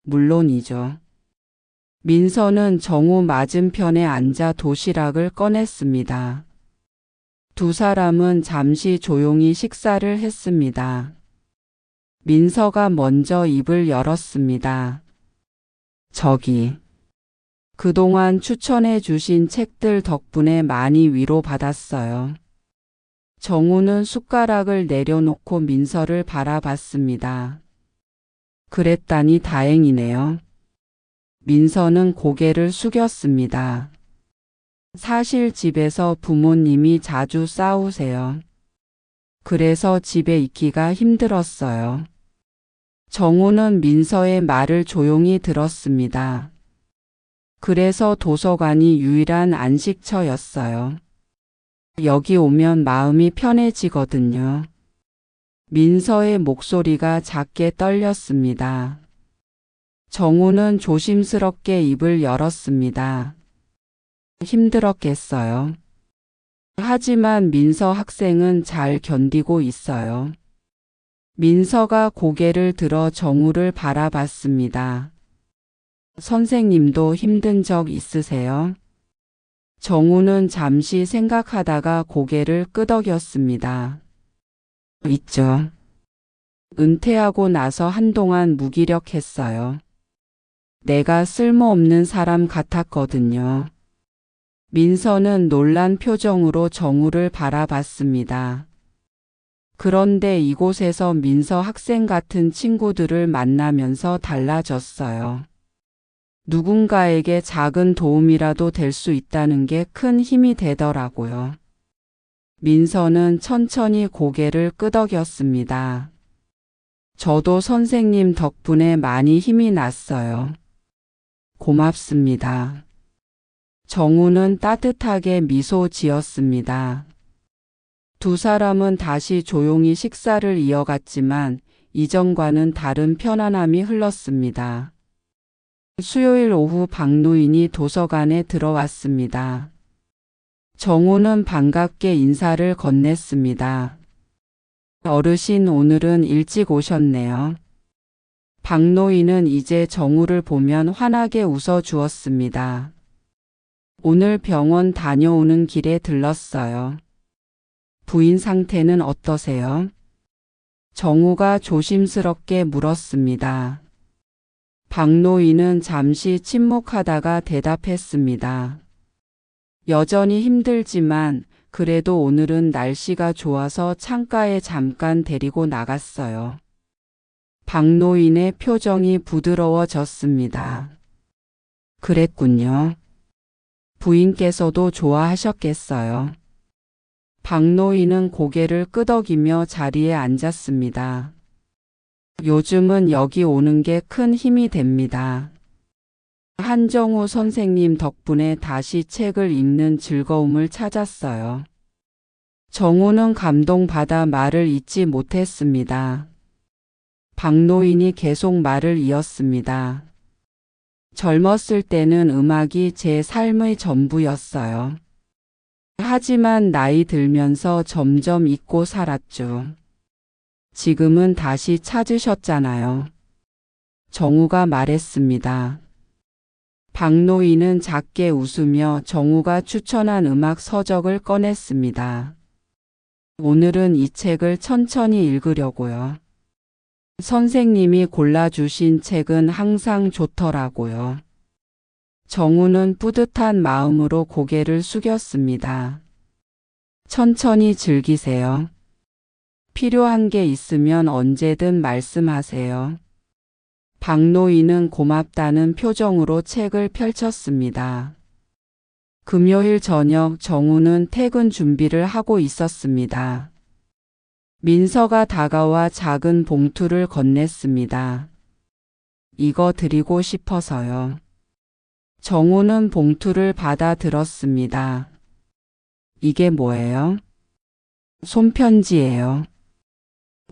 물론이죠. 민서는 정우 맞은편에 앉아 도시락을 꺼냈습니다. 두 사람은 잠시 조용히 식사를 했습니다. 민서가 먼저 입을 열었습니다. 저기, 그동안 추천해 주신 책들 덕분에 많이 위로받았어요. 정우는 숟가락을 내려놓고 민서를 바라봤습니다. 그랬다니 다행이네요. 민서는 고개를 숙였습니다. 사실 집에서 부모님이 자주 싸우세요. 그래서 집에 있기가 힘들었어요. 정우는 민서의 말을 조용히 들었습니다. 그래서 도서관이 유일한 안식처였어요. 여기 오면 마음이 편해지거든요. 민서의 목소리가 작게 떨렸습니다. 정우는 조심스럽게 입을 열었습니다. 힘들었겠어요. 하지만 민서 학생은 잘 견디고 있어요. 민서가 고개를 들어 정우를 바라봤습니다. 선생님도 힘든 적 있으세요? 정우는 잠시 생각하다가 고개를 끄덕였습니다. 있죠. 은퇴하고 나서 한동안 무기력했어요. 내가 쓸모없는 사람 같았거든요. 민서는 놀란 표정으로 정우를 바라봤습니다. 그런데 이곳에서 민서 학생 같은 친구들을 만나면서 달라졌어요. 누군가에게 작은 도움이라도 될 수 있다는 게 큰 힘이 되더라고요. 민서는 천천히 고개를 끄덕였습니다. 저도 선생님 덕분에 많이 힘이 났어요. 고맙습니다. 정우는 따뜻하게 미소 지었습니다. 두 사람은 다시 조용히 식사를 이어갔지만 이전과는 다른 편안함이 흘렀습니다. 수요일 오후 박노인이 도서관에 들어왔습니다. 정우는 반갑게 인사를 건넸습니다. 어르신 오늘은 일찍 오셨네요. 박노인은 이제 정우를 보면 환하게 웃어 주었습니다. 오늘 병원 다녀오는 길에 들렀어요. 부인 상태는 어떠세요? 정우가 조심스럽게 물었습니다. 박노인은 잠시 침묵하다가 대답했습니다. 여전히 힘들지만 그래도 오늘은 날씨가 좋아서 창가에 잠깐 데리고 나갔어요. 박노인의 표정이 부드러워졌습니다. 그랬군요. 부인께서도 좋아하셨겠어요. 박노인은 고개를 끄덕이며 자리에 앉았습니다. 요즘은 여기 오는 게 큰 힘이 됩니다. 한정우 선생님 덕분에 다시 책을 읽는 즐거움을 찾았어요. 정우는 감동받아 말을 잇지 못했습니다. 박노인이 계속 말을 이었습니다. 젊었을 때는 음악이 제 삶의 전부였어요. 하지만 나이 들면서 점점 잊고 살았죠. 지금은 다시 찾으셨잖아요. 정우가 말했습니다. 박노인은 작게 웃으며 정우가 추천한 음악 서적을 꺼냈습니다. 오늘은 이 책을 천천히 읽으려고요. 선생님이 골라주신 책은 항상 좋더라고요. 정우는 뿌듯한 마음으로 고개를 숙였습니다. 천천히 즐기세요. 필요한 게 있으면 언제든 말씀하세요. 박노인은 고맙다는 표정으로 책을 펼쳤습니다. 금요일 저녁 정우는 퇴근 준비를 하고 있었습니다. 민서가 다가와 작은 봉투를 건넸습니다. 이거 드리고 싶어서요. 정우는 봉투를 받아 들었습니다. 이게 뭐예요? 손편지예요.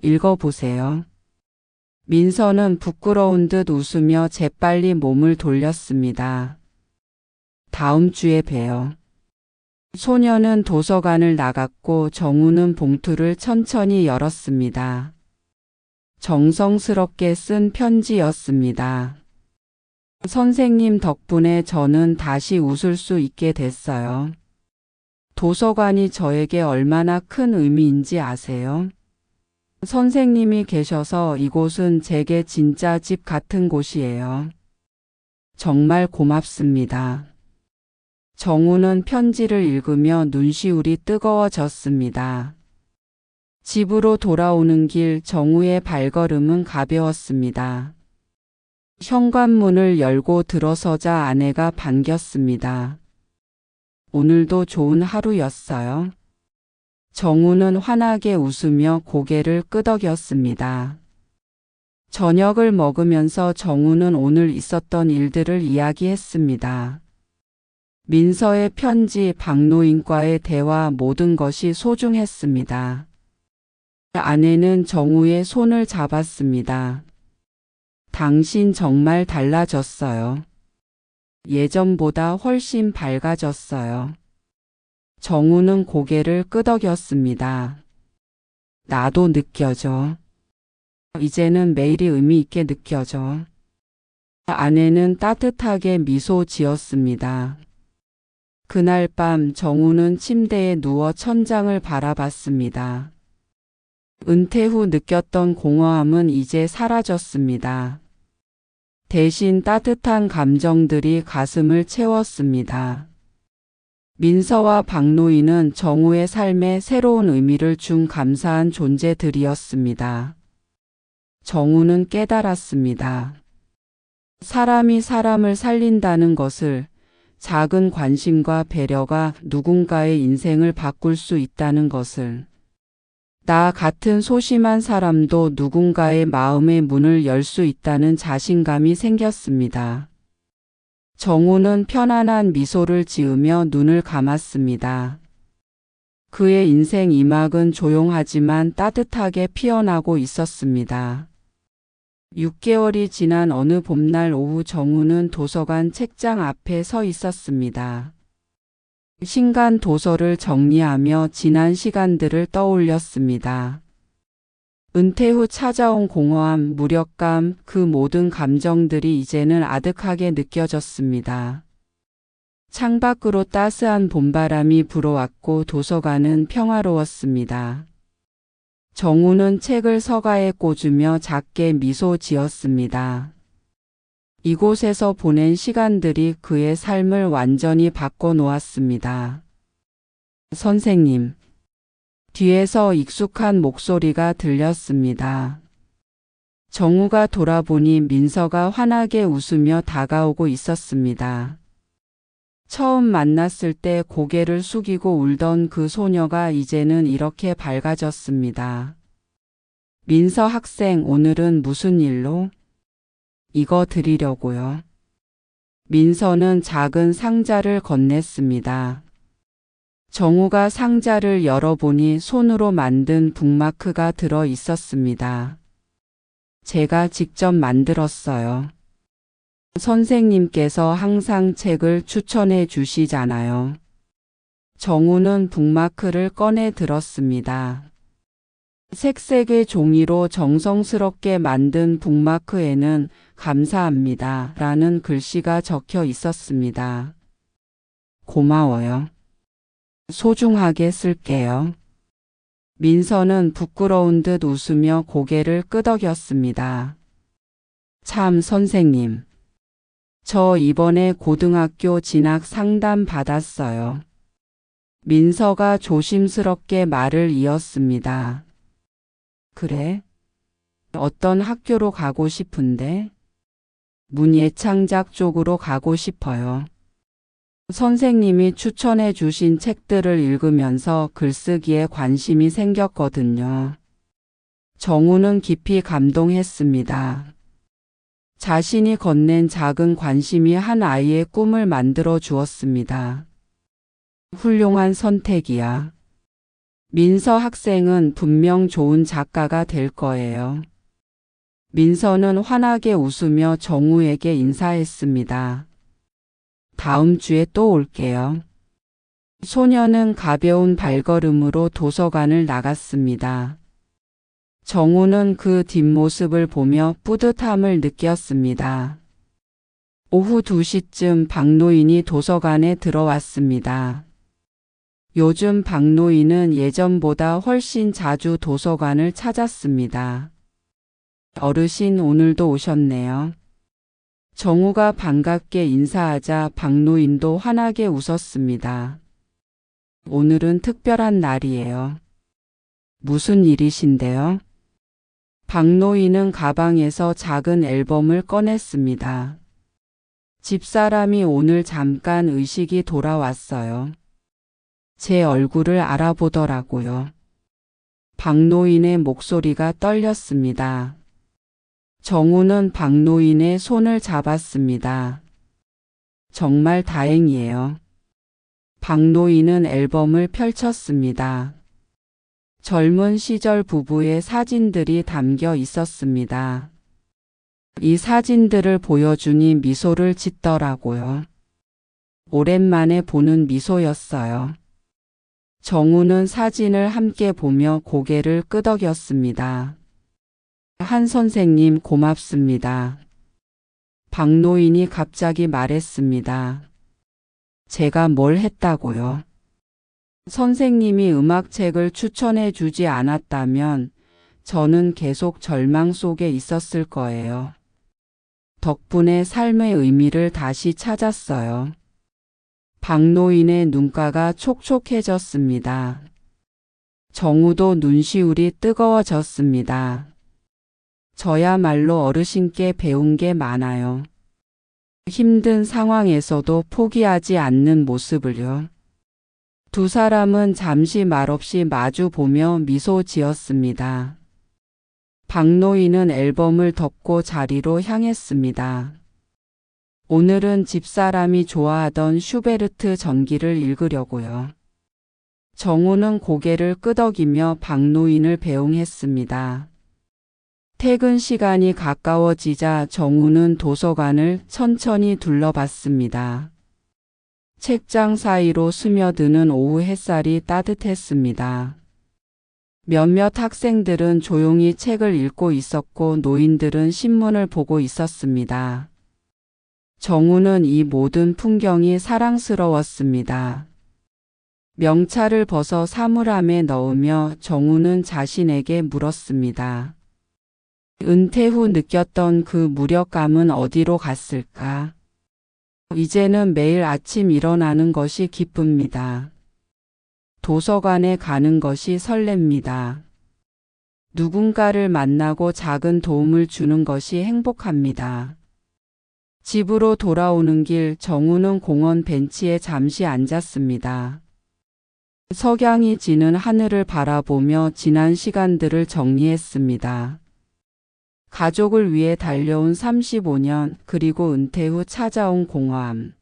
읽어보세요. 민서는 부끄러운 듯 웃으며 재빨리 몸을 돌렸습니다. 다음 주에 봬요. 소녀는 도서관을 나갔고 정우는 봉투를 천천히 열었습니다. 정성스럽게 쓴 편지였습니다. 선생님 덕분에 저는 다시 웃을 수 있게 됐어요. 도서관이 저에게 얼마나 큰 의미인지 아세요? 선생님이 계셔서 이곳은 제게 진짜 집 같은 곳이에요. 정말 고맙습니다. 정우는 편지를 읽으며 눈시울이 뜨거워졌습니다. 집으로 돌아오는 길 정우의 발걸음은 가벼웠습니다. 현관문을 열고 들어서자 아내가 반겼습니다. 오늘도 좋은 하루였어요. 정우는 환하게 웃으며 고개를 끄덕였습니다. 저녁을 먹으면서 정우는 오늘 있었던 일들을 이야기했습니다. 민서의 편지, 박노인과의 대화, 모든 것이 소중했습니다. 아내는 정우의 손을 잡았습니다. 당신 정말 달라졌어요. 예전보다 훨씬 밝아졌어요. 정우는 고개를 끄덕였습니다. 나도 느껴져. 이제는 매일이 의미 있게 느껴져. 아내는 따뜻하게 미소 지었습니다. 그날 밤 정우는 침대에 누워 천장을 바라봤습니다. 은퇴 후 느꼈던 공허함은 이제 사라졌습니다. 대신 따뜻한 감정들이 가슴을 채웠습니다. 민서와 박노인은 정우의 삶에 새로운 의미를 준 감사한 존재들이었습니다. 정우는 깨달았습니다. 사람이 사람을 살린다는 것을, 작은 관심과 배려가 누군가의 인생을 바꿀 수 있다는 것을. 나 같은 소심한 사람도 누군가의 마음의 문을 열 수 있다는 자신감이 생겼습니다. 정우는 편안한 미소를 지으며 눈을 감았습니다. 그의 인생 이막은 조용하지만 따뜻하게 피어나고 있었습니다. 6개월이 지난 어느 봄날 오후 정우는 도서관 책장 앞에 서 있었습니다. 신간 도서를 정리하며 지난 시간들을 떠올렸습니다. 은퇴 후 찾아온 공허함, 무력감, 그 모든 감정들이 이제는 아득하게 느껴졌습니다. 창밖으로 따스한 봄바람이 불어왔고 도서관은 평화로웠습니다. 정우는 책을 서가에 꽂으며 작게 미소 지었습니다. 이곳에서 보낸 시간들이 그의 삶을 완전히 바꿔놓았습니다. 선생님. 뒤에서 익숙한 목소리가 들렸습니다. 정우가 돌아보니 민서가 환하게 웃으며 다가오고 있었습니다. 처음 만났을 때 고개를 숙이고 울던 그 소녀가 이제는 이렇게 밝아졌습니다. 민서 학생, 오늘은 무슨 일로? 이거 드리려고요. 민서는 작은 상자를 건넸습니다. 정우가 상자를 열어보니 손으로 만든 북마크가 들어 있었습니다. 제가 직접 만들었어요. 선생님께서 항상 책을 추천해 주시잖아요. 정우는 북마크를 꺼내 들었습니다. 색색의 종이로 정성스럽게 만든 북마크에는 감사합니다 라는 글씨가 적혀 있었습니다. 고마워요. 소중하게 쓸게요. 민서는 부끄러운 듯 웃으며 고개를 끄덕였습니다. 참 선생님. 저 이번에 고등학교 진학 상담 받았어요. 민서가 조심스럽게 말을 이었습니다. 그래? 어떤 학교로 가고 싶은데? 문예창작 쪽으로 가고 싶어요. 선생님이 추천해 주신 책들을 읽으면서 글쓰기에 관심이 생겼거든요. 정우는 깊이 감동했습니다. 자신이 건넨 작은 관심이 한 아이의 꿈을 만들어 주었습니다. 훌륭한 선택이야. 민서 학생은 분명 좋은 작가가 될 거예요. 민서는 환하게 웃으며 정우에게 인사했습니다. 다음 주에 또 올게요. 소녀는 가벼운 발걸음으로 도서관을 나갔습니다. 정우는 그 뒷모습을 보며 뿌듯함을 느꼈습니다. 오후 2시쯤 박노인이 도서관에 들어왔습니다. 요즘 박노인은 예전보다 훨씬 자주 도서관을 찾았습니다. 어르신, 오늘도 오셨네요. 정우가 반갑게 인사하자 박노인도 환하게 웃었습니다. 오늘은 특별한 날이에요. 무슨 일이신데요? 박노인은 가방에서 작은 앨범을 꺼냈습니다. 집사람이 오늘 잠깐 의식이 돌아왔어요. 제 얼굴을 알아보더라고요. 박노인의 목소리가 떨렸습니다. 정우는 박노인의 손을 잡았습니다. 정말 다행이에요. 박노인은 앨범을 펼쳤습니다. 젊은 시절 부부의 사진들이 담겨 있었습니다. 이 사진들을 보여주니 미소를 짓더라고요. 오랜만에 보는 미소였어요. 정우는 사진을 함께 보며 고개를 끄덕였습니다. 한 선생님 고맙습니다. 박노인이 갑자기 말했습니다. 제가 뭘 했다고요? 선생님이 음악책을 추천해 주지 않았다면 저는 계속 절망 속에 있었을 거예요. 덕분에 삶의 의미를 다시 찾았어요. 박노인의 눈가가 촉촉해졌습니다. 정우도 눈시울이 뜨거워졌습니다. 저야말로 어르신께 배운 게 많아요. 힘든 상황에서도 포기하지 않는 모습을요. 두 사람은 잠시 말없이 마주 보며 미소 지었습니다. 박노인은 앨범을 덮고 자리로 향했습니다. 오늘은 집사람이 좋아하던 슈베르트 전기를 읽으려고요. 정우는 고개를 끄덕이며 박노인을 배웅했습니다. 퇴근 시간이 가까워지자 정우는 도서관을 천천히 둘러봤습니다. 책장 사이로 스며드는 오후 햇살이 따뜻했습니다. 몇몇 학생들은 조용히 책을 읽고 있었고 노인들은 신문을 보고 있었습니다. 정우는 이 모든 풍경이 사랑스러웠습니다. 명찰을 벗어 사물함에 넣으며 정우는 자신에게 물었습니다. 은퇴 후 느꼈던 그 무력감은 어디로 갔을까? 이제는 매일 아침 일어나는 것이 기쁩니다. 도서관에 가는 것이 설렙니다. 누군가를 만나고 작은 도움을 주는 것이 행복합니다. 집으로 돌아오는 길 정우는 공원 벤치에 잠시 앉았습니다. 석양이 지는 하늘을 바라보며 지난 시간들을 정리했습니다. 가족을 위해 달려온 35년 그리고 은퇴 후 찾아온 공허함.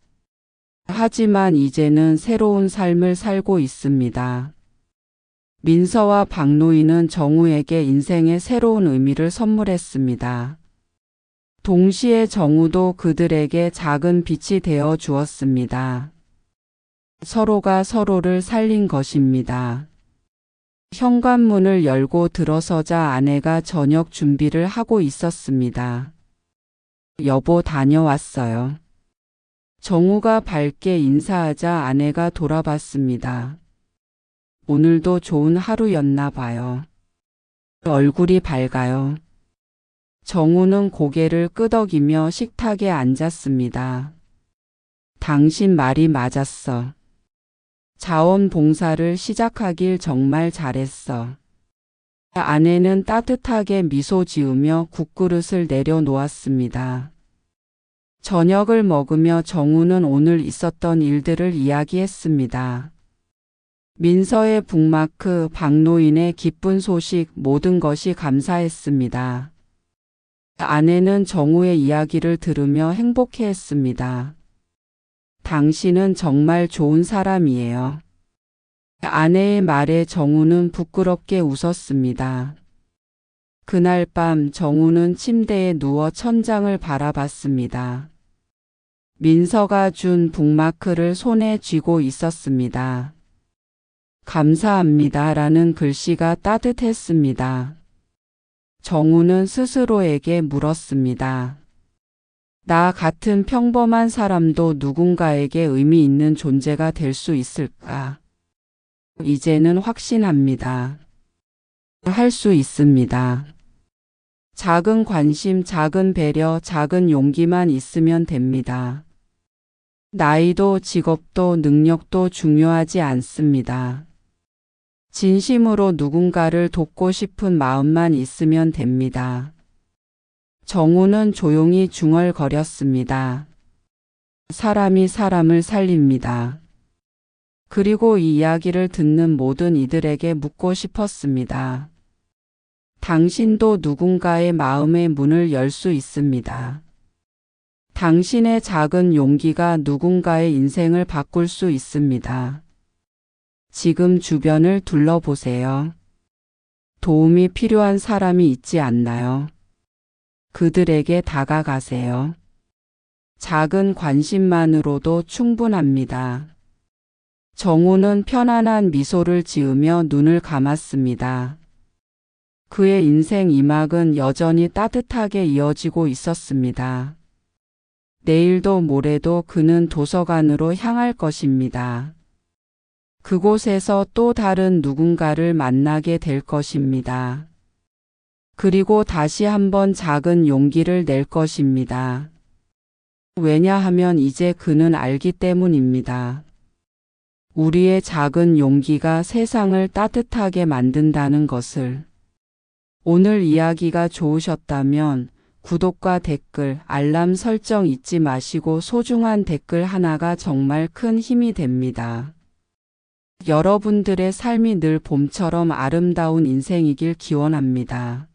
하지만 이제는 새로운 삶을 살고 있습니다. 민서와 박노인은 정우에게 인생의 새로운 의미를 선물했습니다. 동시에 정우도 그들에게 작은 빛이 되어 주었습니다. 서로가 서로를 살린 것입니다. 현관문을 열고 들어서자 아내가 저녁 준비를 하고 있었습니다. 여보, 다녀왔어요. 정우가 밝게 인사하자 아내가 돌아봤습니다. 오늘도 좋은 하루였나 봐요. 얼굴이 밝아요. 정우는 고개를 끄덕이며 식탁에 앉았습니다. 당신 말이 맞았어. 자원봉사를 시작하길 정말 잘했어. 아내는 따뜻하게 미소 지으며 국그릇을 내려놓았습니다. 저녁을 먹으며 정우는 오늘 있었던 일들을 이야기했습니다. 민서의 북마크, 박노인의 기쁜 소식, 모든 것이 감사했습니다. 아내는 정우의 이야기를 들으며 행복해했습니다. 당신은 정말 좋은 사람이에요. 아내의 말에 정우는 부끄럽게 웃었습니다. 그날 밤 정우는 침대에 누워 천장을 바라봤습니다. 민서가 준 북마크를 손에 쥐고 있었습니다. 감사합니다라는 글씨가 따뜻했습니다. 정우는 스스로에게 물었습니다. 나 같은 평범한 사람도 누군가에게 의미 있는 존재가 될 수 있을까? 이제는 확신합니다. 할 수 있습니다. 작은 관심, 작은 배려, 작은 용기만 있으면 됩니다. 나이도 직업도 능력도 중요하지 않습니다. 진심으로 누군가를 돕고 싶은 마음만 있으면 됩니다. 정우는 조용히 중얼거렸습니다. 사람이 사람을 살립니다. 그리고 이 이야기를 듣는 모든 이들에게 묻고 싶었습니다. 당신도 누군가의 마음의 문을 열 수 있습니다. 당신의 작은 용기가 누군가의 인생을 바꿀 수 있습니다. 지금 주변을 둘러보세요. 도움이 필요한 사람이 있지 않나요? 그들에게 다가가세요. 작은 관심만으로도 충분합니다. 정우는 편안한 미소를 지으며 눈을 감았습니다. 그의 인생 이막은 여전히 따뜻하게 이어지고 있었습니다. 내일도 모레도 그는 도서관으로 향할 것입니다. 그곳에서 또 다른 누군가를 만나게 될 것입니다. 그리고 다시 한번 작은 용기를 낼 것입니다. 왜냐하면 이제 그는 알기 때문입니다. 우리의 작은 용기가 세상을 따뜻하게 만든다는 것을. 오늘 이야기가 좋으셨다면 구독과 댓글, 알람 설정 잊지 마시고 소중한 댓글 하나가 정말 큰 힘이 됩니다. 여러분들의 삶이 늘 봄처럼 아름다운 인생이길 기원합니다.